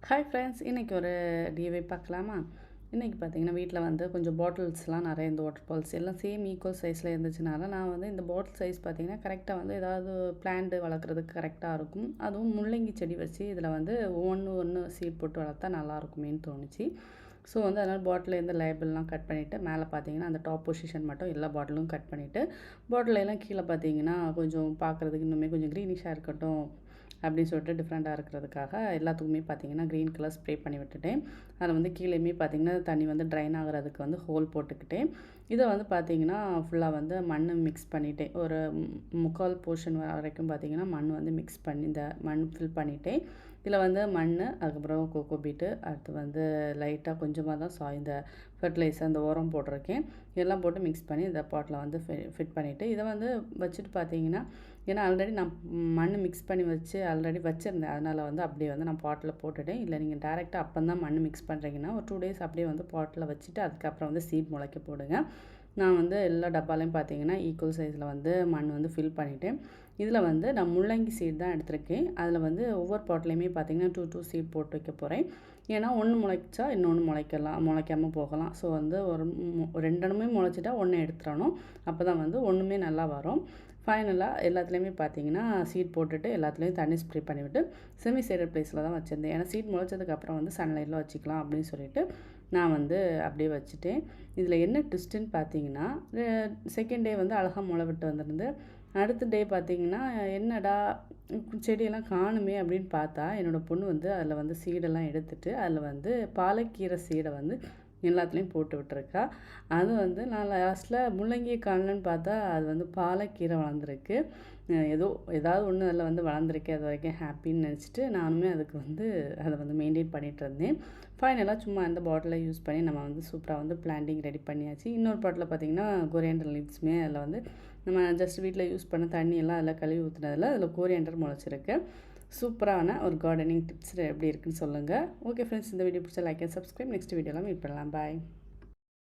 Hi friends, இன்றைக்கி ஒரு DIY பார்க்கலாமா? இன்றைக்கி பார்த்தீங்கன்னா வீட்டில் வந்து கொஞ்சம் பாட்டில்ஸ்லாம் நிறைய இந்த வாட்டர் பால்ஸ் எல்லாம் சேம் ஈக்குவல் சைஸில் இருந்துச்சுனால நான் வந்து இந்த பாட்டில் சைஸ் பார்த்தீங்கன்னா கரெக்டாக வந்து ஏதாவது பிளான்ட் வளர்க்குறதுக்கு கரெக்டாக இருக்கும். அதுவும் முள்ளங்கி செடி வச்சு இதில் வந்து ஒன்று ஒன்று சீட் போட்டு வளர்த்தா நல்லாயிருக்குமேன்னு தோணுச்சு. ஸோ வந்து அதனால் பாட்டிலேருந்து லேபிள்லாம் கட் பண்ணிவிட்டு மேலே பார்த்தீங்கன்னா அந்த டாப் பொசிஷன் மட்டும் எல்லா பாட்டிலும் கட் பண்ணிவிட்டு பாட்டிலெல்லாம் கீழே பார்த்தீங்கன்னா கொஞ்சம் பார்க்குறதுக்கு இன்னுமே கொஞ்சம் க்ரீனிஷாக இருக்கட்டும் அப்படின்னு சொல்லிட்டு டிஃப்ரெண்ட்டாக இருக்கிறதுக்காக எல்லாத்துக்குமே பார்த்தீங்கன்னா க்ரீன் கலர் ஸ்ப்ரே பண்ணி விட்டுட்டேன். அதில் வந்து கீழேயுமே பார்த்தீங்கன்னா தண்ணி வந்து ட்ரைன் ஆகிறதுக்கு வந்து ஹோல் போட்டுக்கிட்டேன். இதை வந்து பார்த்தீங்கன்னா ஃபுல்லாக வந்து மண் மிக்ஸ் பண்ணிவிட்டேன். ஒரு முக்கால் போர்ஷன் வரைக்கும் பார்த்தீங்கன்னா மண் வந்து மிக்ஸ் பண்ணி இந்த மண் ஃபில் பண்ணிவிட்டேன். இதில் வந்து மண், அதுக்கப்புறம் கோகோ பீட்டு, அடுத்து வந்து லைட்டாக கொஞ்சமாக தான் இந்த ஃபெர்டிலைசர் அந்த உரம் போட்டிருக்கேன். இதெல்லாம் போட்டு மிக்ஸ் பண்ணி இந்த பாட்டில் வந்து ஃபிட் பண்ணிவிட்டு இதை வந்து வச்சுட்டு பார்த்தீங்கன்னா ஏன்னா ஆல்ரெடி நான் மண் மிக்ஸ் பண்ணி வச்சு ஆல்ரெடி வச்சுருந்தேன். அதனால் வந்து அப்படியே வந்து நான் பாட்டில் போட்டுட்டேன். இல்லை நீங்கள் டேரெக்டாக அப்போ தான் மண் மிக்ஸ் பண்ணுறீங்கன்னா ஒரு 2 டேஸ் அப்படியே வந்து பாட்டில் வச்சுட்டு அதுக்கப்புறம் வந்து சீட் முளைக்க போடுங்க. நான் வந்து எல்லா டப்பாலையும் பார்த்தீங்கன்னா ஈக்குவல் சைஸில் வந்து மண் வந்து ஃபில் பண்ணிவிட்டேன். இதில் வந்து நான் முள்ளங்கி சீட் தான் எடுத்திருக்கேன். அதில் வந்து ஒவ்வொரு பாட்டிலையுமே பார்த்தீங்கன்னா 2 சீட் போட்டு வைக்க போகிறேன். ஏன்னா ஒன்று முளைச்சா இன்னொன்று முளைக்காமல் போகலாம். ஸோ வந்து ஒரு 2மே முளைச்சிட்டா 1 எடுத்துடணும். அப்போ தான் வந்து ஒன்றுமே நல்லா வரும். ஃபைனலாக எல்லாத்துலேயுமே பார்த்தீங்கன்னா சீட் போட்டுட்டு எல்லாத்துலேயும் தண்ணி ஸ்ப்ரே பண்ணிவிட்டு செமி ஷேடட் ப்ளேஸில் தான் வச்சுருந்தேன். ஏன்னா சீட் முளைச்சதுக்கப்புறம் வந்து சன்லைட்டில் வச்சுக்கலாம் அப்படின்னு சொல்லிட்டு நான் வந்து அப்படியே வச்சுட்டேன். இதில் என்ன ட்விஸ்ட்டுன்னு பார்த்தீங்கன்னா செகண்ட் டே வந்து அழகாக முளை விட்டு வந்திருந்து. அடுத்த டே பார்த்தீங்கன்னா என்னடா செடியெல்லாம் காணுமே அப்படின்னு பார்த்தா என்னோடய பொண்ணு வந்து அதில் வந்து சீடெல்லாம் எடுத்துட்டு அதில் வந்து பாலக்கீரை சீடை வந்து எல்லாத்துலேயும் போட்டு விட்டுருக்கா. அது வந்து நான் லாஸ்ட்டில் முள்ளங்கியை காணலன்னு பார்த்தா அது வந்து பாலக்கீரை வளர்ந்துருக்கு. ஏதாவது ஒன்று அதில் வந்து வளர்ந்துருக்கு. அது வரைக்கும் ஹாப்பின்னு நினச்சிட்டு நானுமே அதுக்கு வந்து அதை வந்து மெயின்டைன் பண்ணிகிட்ருந்தேன். ஃபைனலாக சும்மா அந்த பாட்டிலை யூஸ் பண்ணி நம்ம வந்து சூப்பராக வந்து பிளான்டிங் ரெடி பண்ணியாச்சு. இன்னொரு பாட்டில் பார்த்திங்கன்னா கொரியாண்டர் லீவ்ஸுமே அதில் வந்து நம்ம ஜஸ்ட் வீட்டில் யூஸ் பண்ண தண்ணியெல்லாம் அதில் கழுவி ஊற்றுனதில் அதில் கொரியாண்டர் முளைச்சிருக்கு. சூப்பரான ஒரு கார்டனிங் டிப்ஸ் எப்படி இருக்குன்னு சொல்லுங்கள். ஓகே ஃப்ரெண்ட்ஸ், இந்த வீடியோ பிடிச்சா லைக் அண்ட் சப்ஸ்கிரைப். நெக்ஸ்ட் வீடியோலாம் மீட் பண்ணலாம். பாய்.